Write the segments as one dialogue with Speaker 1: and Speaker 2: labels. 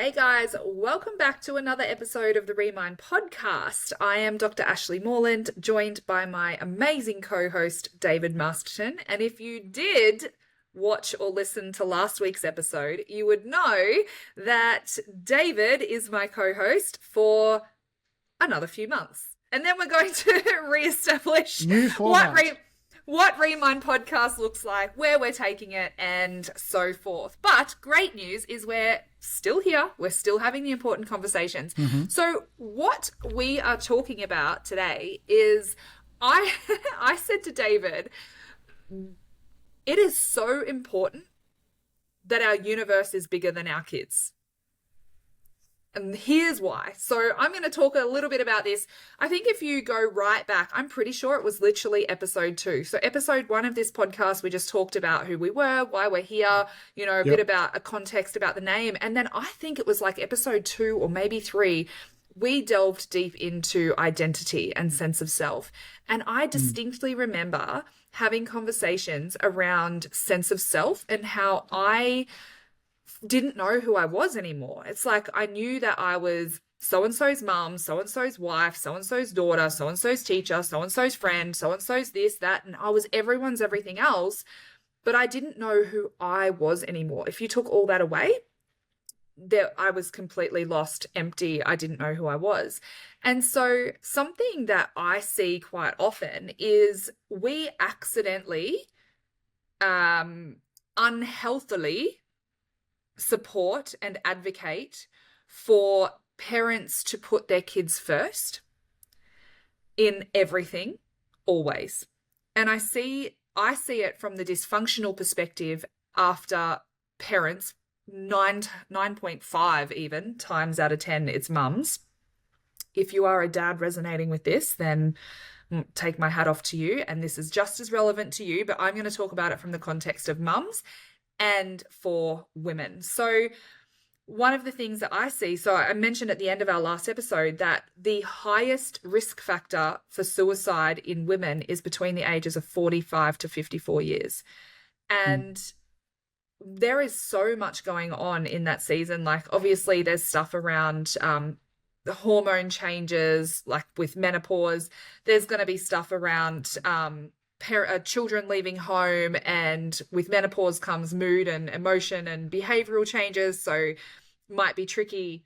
Speaker 1: Hey guys, welcome back to another episode of the Remind podcast. I am Dr. Ashleigh Moreland, joined by my amazing co-host David Masterton. And if you did watch or listen to last week's episode, you would know that David is my co-host for another few months. And then we're going to re-establish what Remind podcast looks like, where we're taking it, and so forth. But great news is we're still here. We're still having the important conversations. So what we are talking about today is I said to David, it is so important that our universe is bigger than our kids. And here's why. So I'm going to talk a little bit about this. I think if you go right back, I'm pretty sure it was literally episode 2. So episode 1 of this podcast, we just talked about who we were, why we're here, a bit about a context about the name. And then I think it was like episode 2 or maybe 3, we delved deep into identity and sense of self. And I distinctly remember having conversations around sense of self and how I didn't know who I was anymore. It's like I knew that I was so-and-so's mum, so-and-so's wife, so-and-so's daughter, so-and-so's teacher, so-and-so's friend, so-and-so's this, that, and I was everyone's everything else, but I didn't know who I was anymore. If you took all that away, I was completely lost, empty. I didn't know who I was. And so something that I see quite often is we accidentally, unhealthily support and advocate for parents to put their kids first in everything, always. And I see it from the dysfunctional perspective after parents, 9.5 even times out of 10, it's mums. If you are a dad resonating with this, then take my hat off to you. And this is just as relevant to you, but I'm going to talk about it from the context of mums and for women. So one of the things that I see, so I mentioned at the end of our last episode that the highest risk factor for suicide in women is between the ages of 45 to 54 years. And there is so much going on in that season. Like obviously there's stuff around the hormone changes, like with menopause. There's going to be stuff around children leaving home, and with menopause comes mood and emotion and behavioral changes, so might be tricky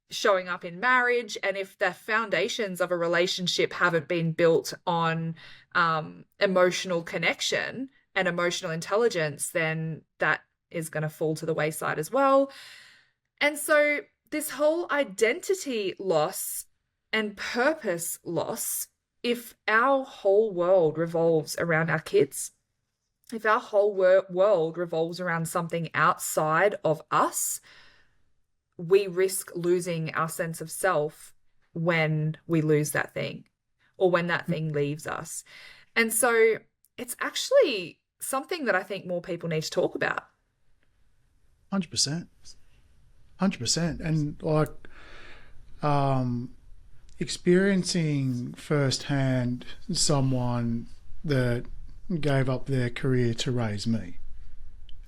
Speaker 1: showing up in marriage. And if the foundations of a relationship haven't been built on emotional connection and emotional intelligence, then that is going to fall to the wayside as well. And so this whole identity loss and purpose loss, if our whole world revolves around our kids, if our whole world revolves around something outside of us, we risk losing our sense of self when we lose that thing or when that thing leaves us. And so it's actually something that I think more people need to talk about.
Speaker 2: 100%. 100%. And like, experiencing firsthand someone that gave up their career to raise me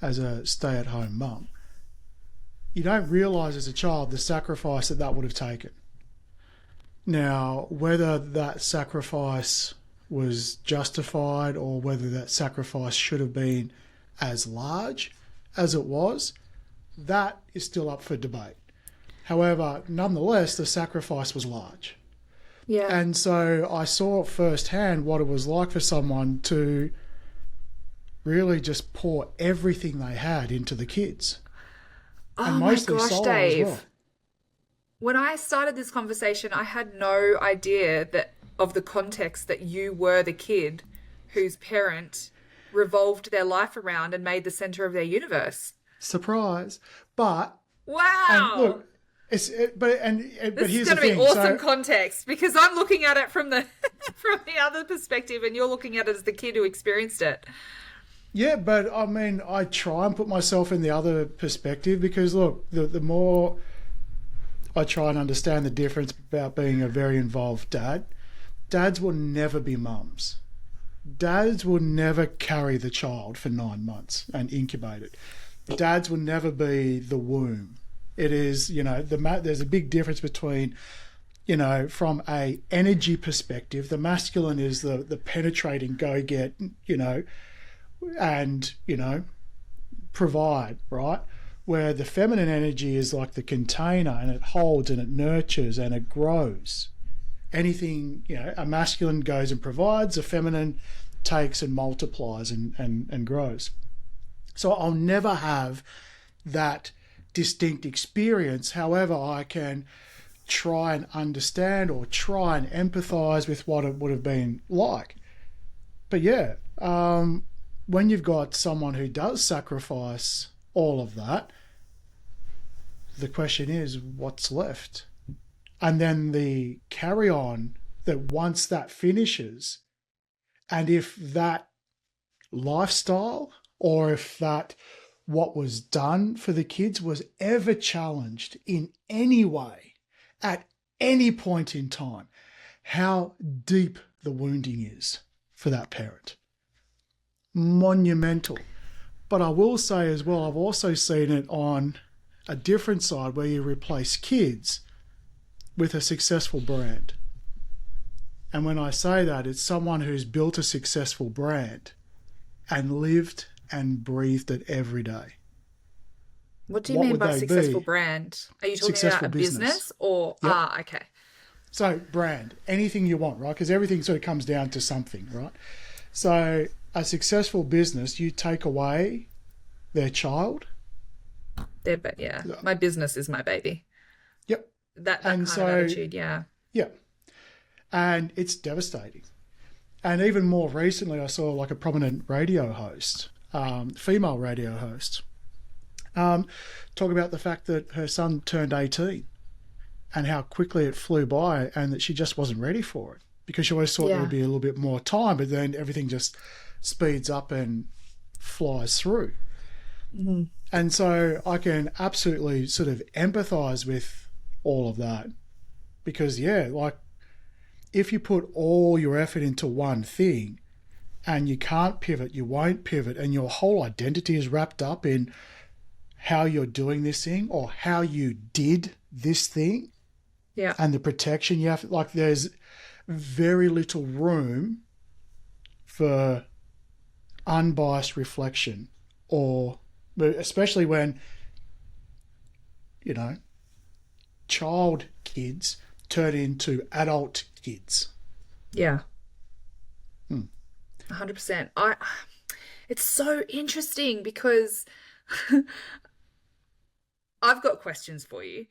Speaker 2: as a stay-at-home mum, you don't realise as a child the sacrifice that would have taken. Now, whether that sacrifice was justified or whether that sacrifice should have been as large as it was, that is still up for debate. However, nonetheless, the sacrifice was large.
Speaker 1: Yeah.
Speaker 2: And so I saw firsthand what it was like for someone to really just pour everything they had into the kids.
Speaker 1: Oh my gosh, Dave. When I started this conversation, I had no idea of the context that you were the kid whose parent revolved their life around and made the center of their universe.
Speaker 2: Surprise. But
Speaker 1: wow.
Speaker 2: And look,
Speaker 1: this
Speaker 2: here's
Speaker 1: is going to be
Speaker 2: thing.
Speaker 1: awesome context, because I'm looking at it from the other perspective, and you're looking at it as the kid who experienced it.
Speaker 2: Yeah, but I mean, I try and put myself in the other perspective, because look, the more I try and understand the difference about being a very involved dad, dads will never be mums. Dads will never carry the child for 9 months and incubate it. Dads will never be the womb It is, there's a big difference between, from a energy perspective, the masculine is the penetrating, go get, and, provide, right? Where the feminine energy is like the container, and it holds and it nurtures and it grows. Anything, a masculine goes and provides, a feminine takes and multiplies and grows. So I'll never have that distinct experience. However, I can try and understand or try and empathize with what it would have been like. But yeah, when you've got someone who does sacrifice all of that, the question is, what's left? And then the carry on that once that finishes, and if that lifestyle or if that what was done for the kids was ever challenged in any way at any point in time, how deep the wounding is for that parent. Monumental. But I will say as well, I've also seen it on a different side where you replace kids with a successful brand. And when I say that, it's someone who's built a successful brand and lived and breathed it every day.
Speaker 1: What do you mean by successful brand? Are you talking about a business or...
Speaker 2: Yep.
Speaker 1: Okay.
Speaker 2: So brand, anything you want, right? Because everything sort of comes down to something, right? So a successful business, you take away their child.
Speaker 1: Yeah. My business is my baby.
Speaker 2: Yep.
Speaker 1: That kind of attitude, yeah.
Speaker 2: Yeah. And it's devastating. And even more recently, I saw like a prominent radio host, female radio host, talk about the fact that her son turned 18 and how quickly it flew by, and that she just wasn't ready for it because she always thought there would be a little bit more time, but then everything just speeds up and flies through.
Speaker 1: Mm-hmm.
Speaker 2: And so I can absolutely sort of empathize with all of that because, like if you put all your effort into one thing and you can't pivot, you won't pivot, and your whole identity is wrapped up in how you're doing this thing or how you did this thing, and the protection you have, like there's very little room for unbiased reflection, or especially when, child kids turn into adult kids.
Speaker 1: Yeah. 100%. It's so interesting because I've got questions for you.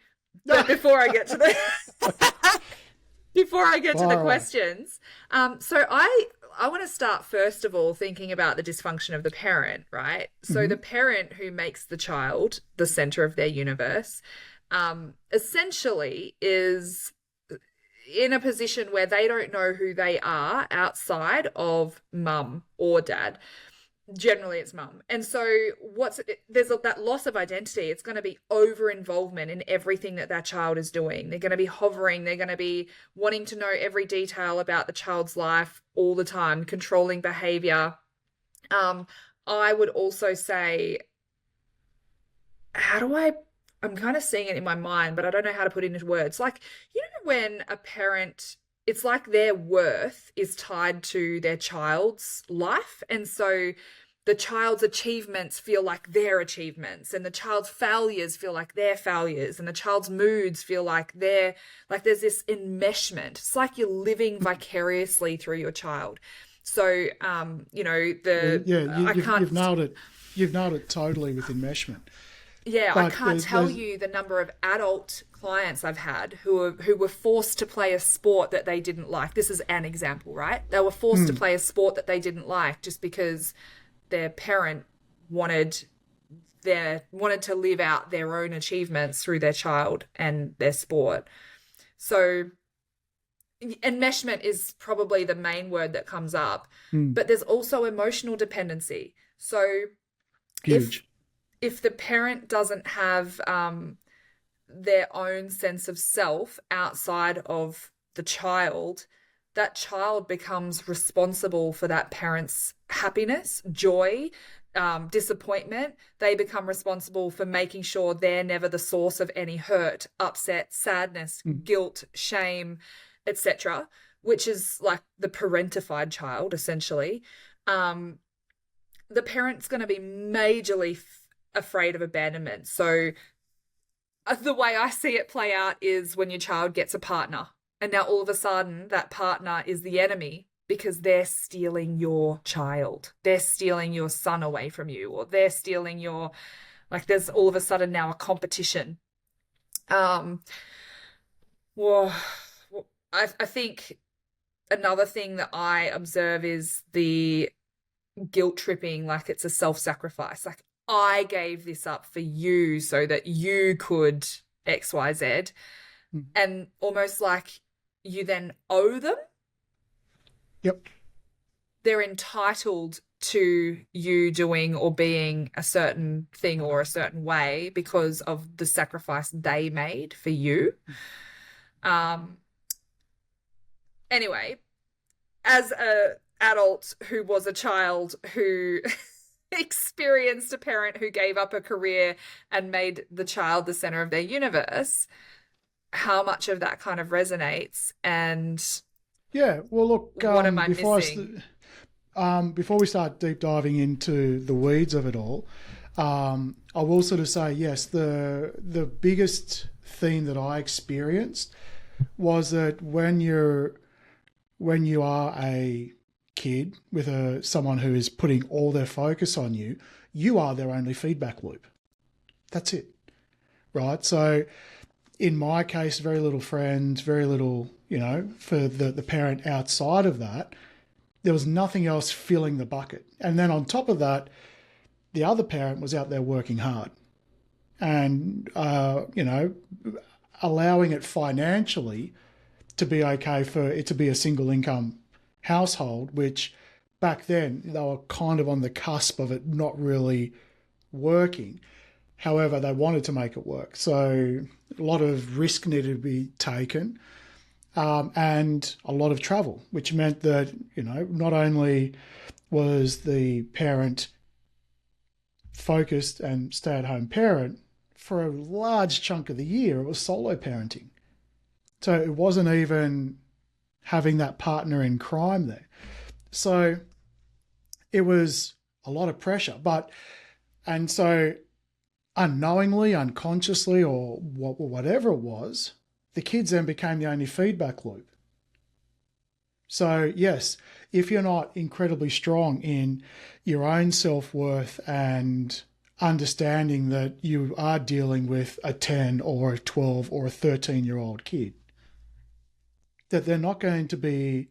Speaker 1: But before I get to the questions, so I want to start first of all thinking about the dysfunction of the parent, right? So the parent who makes the child the center of their universe, essentially is in a position where they don't know who they are outside of mum or dad. Generally it's mum. And so there's that loss of identity. It's going to be over involvement in everything that child is doing. They're going to be hovering. They're going to be wanting to know every detail about the child's life all the time, controlling behavior. I would also say, I'm kind of seeing it in my mind, but I don't know how to put it into words. Like, when a parent, it's like their worth is tied to their child's life. And so the child's achievements feel like their achievements, and the child's failures feel like their failures, and the child's moods feel like there's this enmeshment. It's like you're living vicariously through your child. So,
Speaker 2: you've nailed it. You've nailed it totally with enmeshment.
Speaker 1: Yeah, I can't tell you the number of adult clients I've had who were forced to play a sport that they didn't like. This is an example, right? They were forced to play a sport that they didn't like just because their parent wanted to live out their own achievements through their child and their sport. So enmeshment is probably the main word that comes up, but there's also emotional dependency. So
Speaker 2: huge.
Speaker 1: If the parent doesn't have their own sense of self outside of the child, that child becomes responsible for that parent's happiness, joy, disappointment, they become responsible for making sure they're never the source of any hurt, upset, sadness, guilt, shame, etc., which is like the parentified child, essentially. The parent's going to be majorly afraid of abandonment. So the way I see it play out is when your child gets a partner, and now all of a sudden that partner is the enemy because they're stealing your child. They're stealing your son away from you, or they're stealing your, like, there's all of a sudden now a competition. Well, I think another thing that I observe is the guilt tripping, like it's a self-sacrifice. Like, I gave this up for you so that you could XYZ. And almost like you then owe them.
Speaker 2: Yep.
Speaker 1: They're entitled to you doing or being a certain thing or a certain way because of the sacrifice they made for you. Anyway, as a adult who was a child who experienced a parent who gave up a career and made the child the center of their universe, how much of that kind of resonates? And
Speaker 2: yeah, well, look,
Speaker 1: what am I missing?
Speaker 2: Before we start deep diving into the weeds of it all, I will sort of say, yes, the biggest theme that I experienced was that when you are a kid with someone who is putting all their focus on you, you are their only feedback loop. That's it, right? So in my case, very little friends, very little, for the parent outside of that, there was nothing else filling the bucket. And then on top of that, the other parent was out there working hard and, allowing it financially to be okay for it to be a single income household, which back then they were kind of on the cusp of it not really working. However, they wanted to make it work. So a lot of risk needed to be taken, and a lot of travel, which meant that, not only was the parent focused and stay-at-home parent, for a large chunk of the year, it was solo parenting. So it wasn't even having that partner in crime there. So it was a lot of pressure. And so unknowingly, unconsciously, or whatever it was, the kids then became the only feedback loop. So yes, if you're not incredibly strong in your own self-worth and understanding that you are dealing with a 10 or a 12 or a 13-year-old kid, that they're not going to be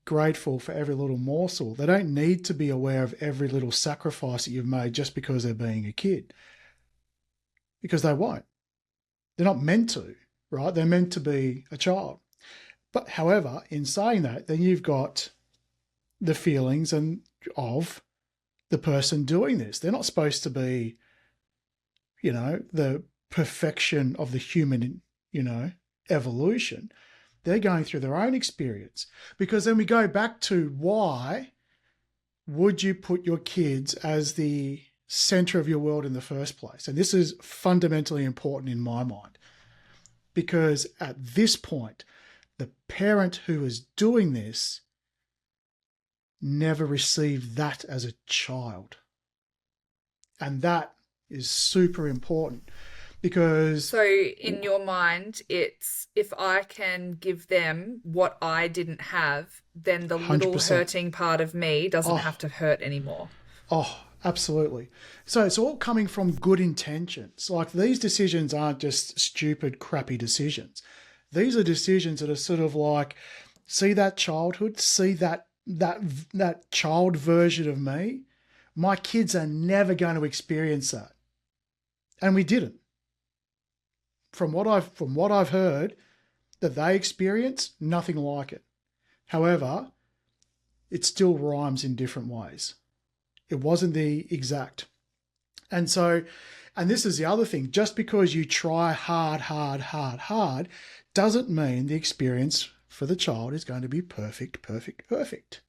Speaker 2: grateful for every little morsel. They don't need to be aware of every little sacrifice that you've made just because they're being a kid, because they won't. They're not meant to, right? They're meant to be a child. But however, in saying that, then you've got the feelings of the person doing this. They're not supposed to be, the perfection of the human, evolution. They're going through their own experience. Because then we go back to, why would you put your kids as the center of your world in the first place? And this is fundamentally important in my mind. Because at this point, the parent who is doing this never received that as a child. And that is super important. Because
Speaker 1: so in your mind, it's, if I can give them what I didn't have, then the 100%. Little hurting part of me doesn't have to hurt anymore.
Speaker 2: Oh, absolutely. So it's all coming from good intentions. Like, these decisions aren't just stupid, crappy decisions. These are decisions that are sort of like, see that childhood, see that child version of me. My kids are never going to experience that. And we didn't. From what I've heard that they experienced, nothing like it. However, it still rhymes in different ways. It wasn't the exact. And so, and this is the other thing, just because you try hard, doesn't mean the experience for the child is going to be perfect.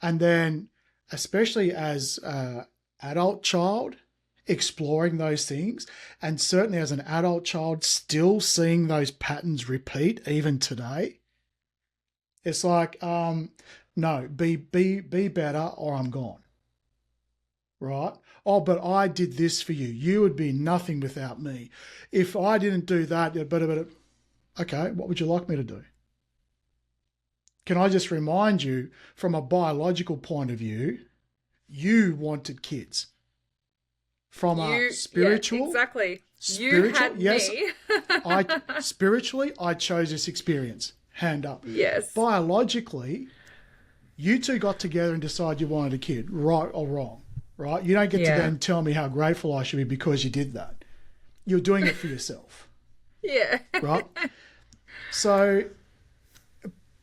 Speaker 2: And then especially as an adult child, exploring those things, and certainly as an adult child, still seeing those patterns repeat even today. It's like, no, be better or I'm gone. Right? Oh, but I did this for you. You would be nothing without me. If I didn't do that, okay, what would you like me to do? Can I just remind you, from a biological point of view, you wanted kids. From a spiritual,
Speaker 1: yeah, exactly.
Speaker 2: Spiritual,
Speaker 1: you had
Speaker 2: yes,
Speaker 1: me.
Speaker 2: I chose this experience. Hand up.
Speaker 1: Yes.
Speaker 2: Biologically, you two got together and decided you wanted a kid, right or wrong, right? You don't get to then tell me how grateful I should be because you did that. You're doing it for yourself.
Speaker 1: Yeah.
Speaker 2: Right? So,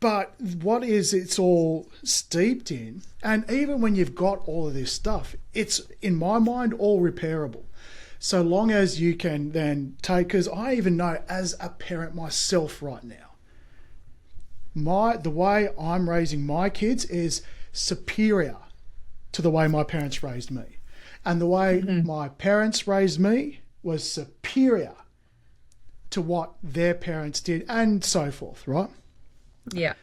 Speaker 2: but what is it's all steeped in, and even when you've got all of this stuff, it's, in my mind, all repairable. So long as you can then take, because I even know as a parent myself right now, the way I'm raising my kids is superior to the way my parents raised me. And the way my parents raised me was superior to what their parents did, and so forth, right?
Speaker 1: Yeah.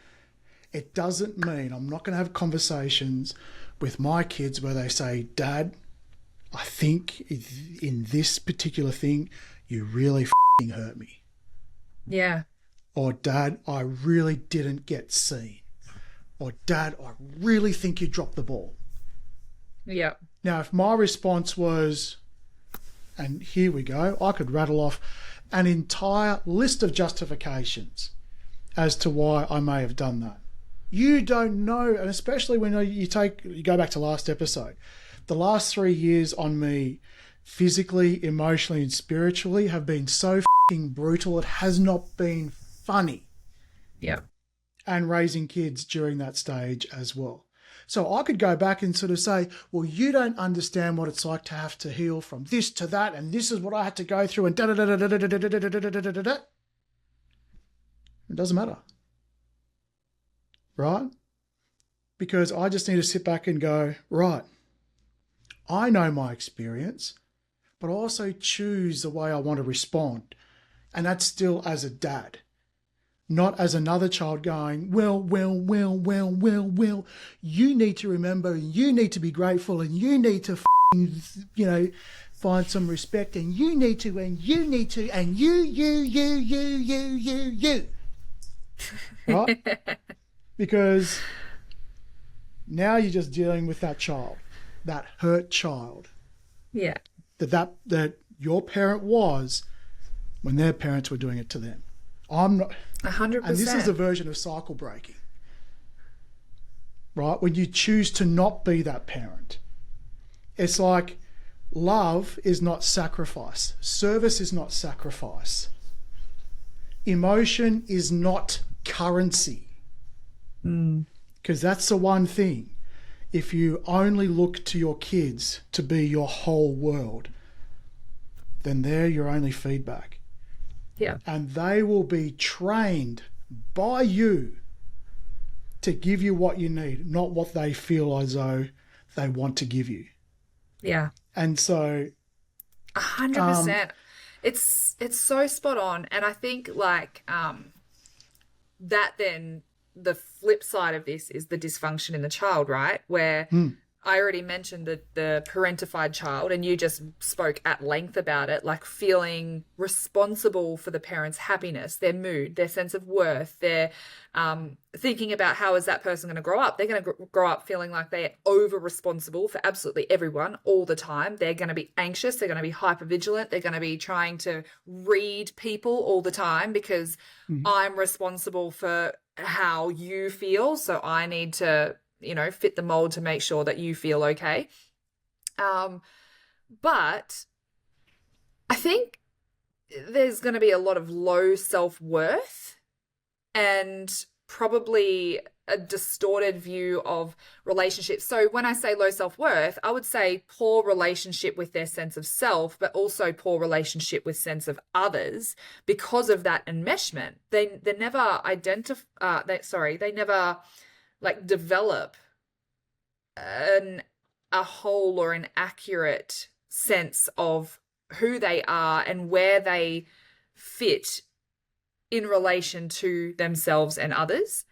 Speaker 2: It doesn't mean I'm not going to have conversations with my kids where they say, Dad, I think in this particular thing, you really f***ing hurt me.
Speaker 1: Yeah.
Speaker 2: Or, Dad, I really didn't get seen. Or, Dad, I really think you dropped the ball.
Speaker 1: Yeah.
Speaker 2: Now, if my response was, and here we go, I could rattle off an entire list of justifications as to why I may have done that. You don't know, and especially when you go back to last episode, the last 3 years on me, physically, emotionally, and spiritually, have been so f***ing brutal. It has not been funny.
Speaker 1: Yeah.
Speaker 2: And raising kids during that stage as well. So I could go back and sort of say, well, you don't understand what it's like to have to heal from this to that, and this is what I had to go through, and da da da da da da da da da da da da. It doesn't matter. Right? Because I just need to sit back and go, right, I know my experience, but I also choose the way I want to respond. And that's still as a dad, not as another child going, well, you need to remember, and you need to be grateful, and you need to, find some respect, and you need to, and you need to, and you. Right? Because now you're just dealing with that child, that hurt child.
Speaker 1: Yeah.
Speaker 2: That your parent was when their parents were doing it to them. I'm not
Speaker 1: 100%.
Speaker 2: And this is a version of cycle breaking. Right? When you choose to not be that parent. It's like love is not sacrifice. Service is not sacrifice. Emotion is not currency. Because that's the one thing. If you only look to your kids to be your whole world, then they're your only feedback.
Speaker 1: Yeah.
Speaker 2: And they will be trained by you to give you what you need, not what they feel as though they want to give you.
Speaker 1: Yeah.
Speaker 2: And so
Speaker 1: 100%. It's so spot on. And I think that then the flip side of this is the dysfunction in the child, right? Where I already mentioned the parentified child, and you just spoke at length about it, like feeling responsible for the parent's happiness, their mood, their sense of worth, their thinking about how is that person going to grow up. They're going to grow up feeling like they're over responsible for absolutely everyone all the time. They're going to be anxious. They're going to be hypervigilant. They're going to be trying to read people all the time because I'm responsible for how you feel. So I need to fit the mold to make sure that you feel okay. But I think there's going to be a lot of low self-worth and probably a distorted view of relationships. So when I say low self-worth, I would say poor relationship with their sense of self, but also poor relationship with sense of others because of that enmeshment. They never develop a whole or an accurate sense of who they are and where they fit in relation to themselves and others.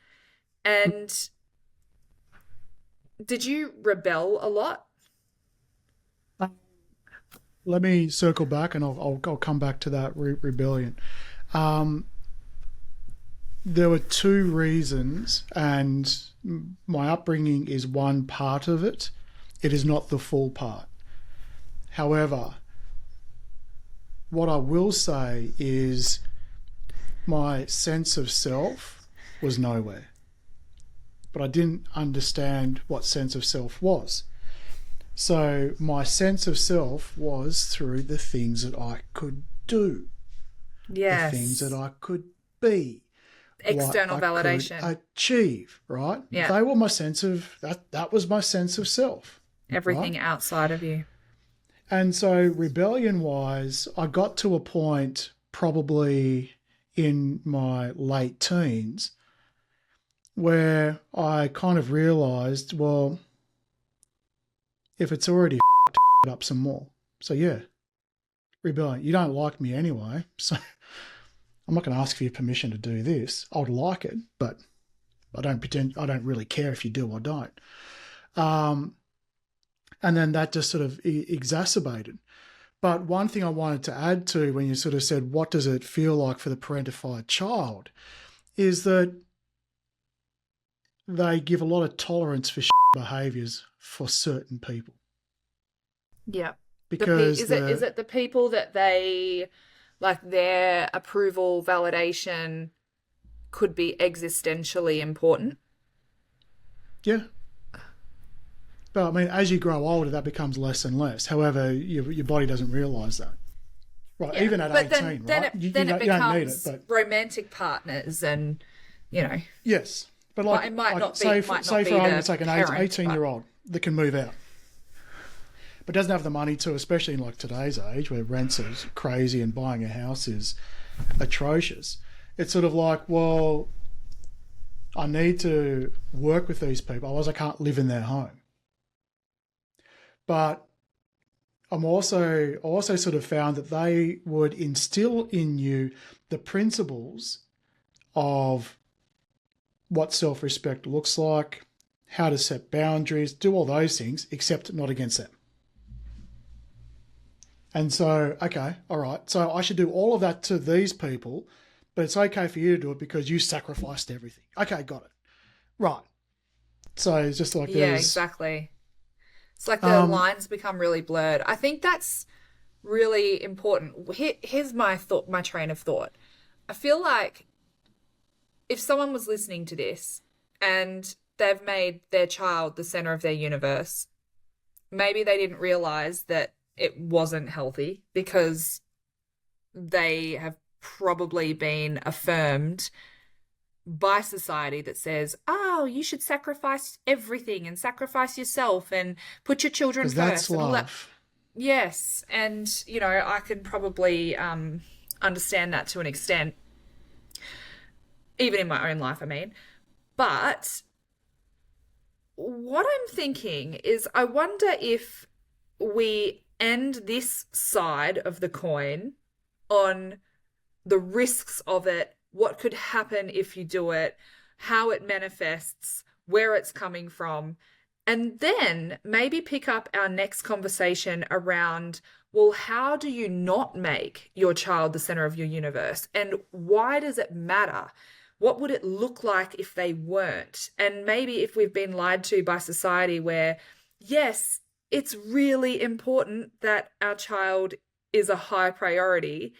Speaker 1: And did you rebel a lot?
Speaker 2: Let me circle back, and I'll come back to that rebellion. There were two reasons, and my upbringing is one part of it. It is not the full part. However, what I will say is my sense of self was nowhere. But I didn't understand what sense of self was. So my sense of self was through the things that I could do.
Speaker 1: Yes.
Speaker 2: The things that I could be.
Speaker 1: External validation.
Speaker 2: Could achieve, right?
Speaker 1: Yeah.
Speaker 2: They were my sense of, that was my sense of self.
Speaker 1: Everything
Speaker 2: right?
Speaker 1: outside of you.
Speaker 2: And so rebellion-wise, I got to a point probably in my late teens where I kind of realised, well, if it's already up some more. So yeah, rebellion. You don't like me anyway, so I'm not going to ask for your permission to do this. I would like it, but I don't really care if you do or don't. And then that just sort of exacerbated. But one thing I wanted to add to when you sort of said, what does it feel like for the parentified child, is that they give a lot of tolerance for behaviours for certain people.
Speaker 1: Yeah.
Speaker 2: Because
Speaker 1: is it the people that they, like, their approval, validation could be existentially important?
Speaker 2: Yeah. But I mean, as you grow older, that becomes less and less. However, your body doesn't realise that. Right,
Speaker 1: Yeah.
Speaker 2: even at
Speaker 1: but
Speaker 2: 18,
Speaker 1: then
Speaker 2: right?
Speaker 1: It,
Speaker 2: you
Speaker 1: then
Speaker 2: don't
Speaker 1: it becomes
Speaker 2: need it, but
Speaker 1: romantic partners and, you know.
Speaker 2: yes. But like,
Speaker 1: it might not be,
Speaker 2: say
Speaker 1: might
Speaker 2: for
Speaker 1: not be
Speaker 2: argument's
Speaker 1: the
Speaker 2: sake, an
Speaker 1: parent,
Speaker 2: 18-year-old that can move out, but doesn't have the money to, especially in like today's age where rents are crazy and buying a house is atrocious. It's sort of like, well, I need to work with these people, otherwise I can't live in their home. But I also sort of found that they would instill in you the principles of what self-respect looks like, how to set boundaries, do all those things, except not against them. And so, okay, all right, so I should do all of that to these people, but it's okay for you to do it because you sacrificed everything. Okay, got it. Right. So it's just like
Speaker 1: Yeah, exactly. It's like the lines become really blurred. I think that's really important. Here's my train of thought. I feel like if someone was listening to this and they've made their child the center of their universe, maybe they didn't realize that it wasn't healthy because they have probably been affirmed by society that says, oh, you should sacrifice everything and sacrifice yourself and put your children first.
Speaker 2: That's
Speaker 1: and all that.
Speaker 2: love.
Speaker 1: Yes. And, you know, I can probably understand that to an extent, even in my own life, I mean. But what I'm thinking is I wonder if we end this side of the coin on the risks of it, what could happen if you do it, how it manifests, where it's coming from, and then maybe pick up our next conversation around, well, how do you not make your child the center of your universe? And why does it matter? What would it look like if they weren't? And maybe if we've been lied to by society where, yes, it's really important that our child is a high priority,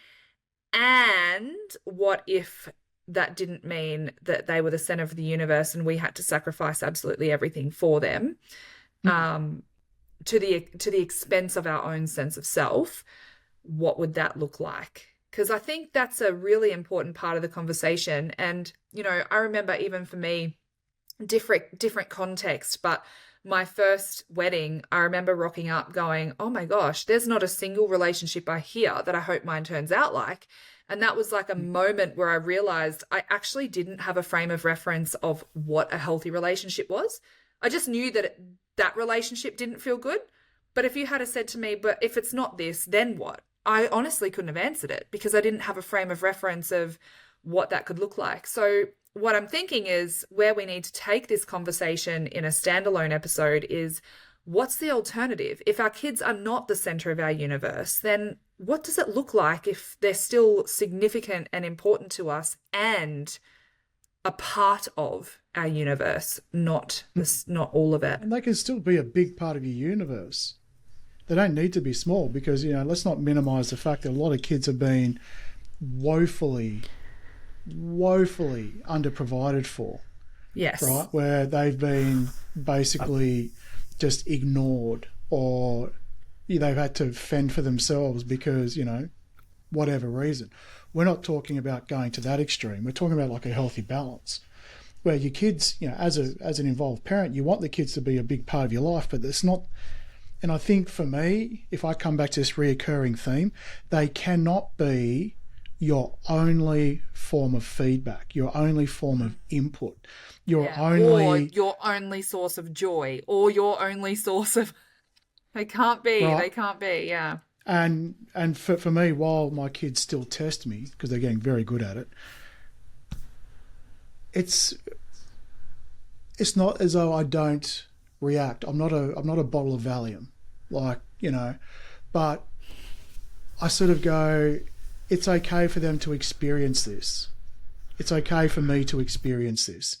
Speaker 1: and what if that didn't mean that they were the center of the universe and we had to sacrifice absolutely everything for them, to the expense of our own sense of self? What would that look like? Because I think that's a really important part of the conversation. And, you know, I remember even for me, different context, but my first wedding, I remember rocking up going, oh my gosh, there's not a single relationship I hear that I hope mine turns out like. And that was like a moment where I realized I actually didn't have a frame of reference of what a healthy relationship was. I just knew that that relationship didn't feel good. But if you had said to me, but if it's not this, then what? I honestly couldn't have answered it because I didn't have a frame of reference of what that could look like. So what I'm thinking is where we need to take this conversation in a standalone episode is, what's the alternative? If our kids are not the center of our universe, then what does it look like if they're still significant and important to us and a part of our universe, not all of it?
Speaker 2: And they can still be a big part of your universe. They don't need to be small because, let's not minimize the fact that a lot of kids have been woefully underprovided for.
Speaker 1: Yes.
Speaker 2: Right? Where they've been basically just ignored, or they've had to fend for themselves because, whatever reason. We're not talking about going to that extreme. We're talking about like a healthy balance where your kids, as an involved parent, you want the kids to be a big part of your life, but it's not. And I think for me, if I come back to this reoccurring theme, they cannot be your only form of feedback, your only form of input, or
Speaker 1: your only source of joy, or your only source of. They can't be. Right? They can't be. Yeah.
Speaker 2: And for me, while my kids still test me because they're getting very good at it, it's not as though I don't react. I'm not a bottle of Valium, but I sort of go, it's okay for them to experience this. It's okay for me to experience this.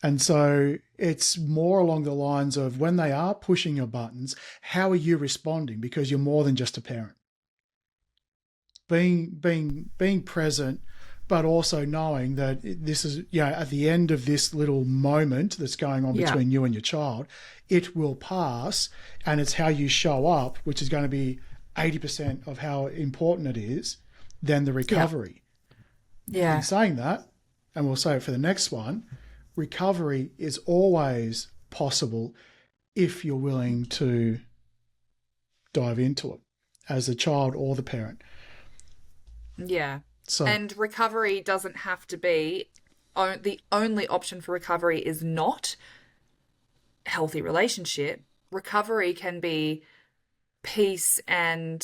Speaker 2: And so it's more along the lines of when they are pushing your buttons, how are you responding? Because you're more than just a parent. Being present, but also knowing that this is, at the end of this little moment that's going on between you and your child, it will pass, and it's how you show up, which is going to be 80% of how important it is, than the recovery.
Speaker 1: Yeah.
Speaker 2: In saying that, and we'll say it for the next one, recovery is always possible if you're willing to dive into it as a child or the parent.
Speaker 1: Yeah. And recovery doesn't have to be, the only option for recovery is not healthy relationship. Recovery can be peace and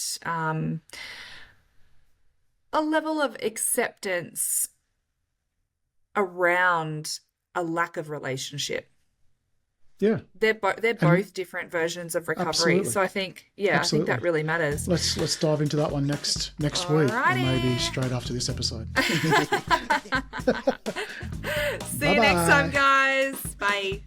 Speaker 1: a level of acceptance around a lack of relationship.
Speaker 2: Yeah.
Speaker 1: They're both different versions of recovery.
Speaker 2: Absolutely.
Speaker 1: So I think, I think that really matters.
Speaker 2: Let's dive into that one next week, or maybe straight after this episode.
Speaker 1: See you next time, guys. Bye.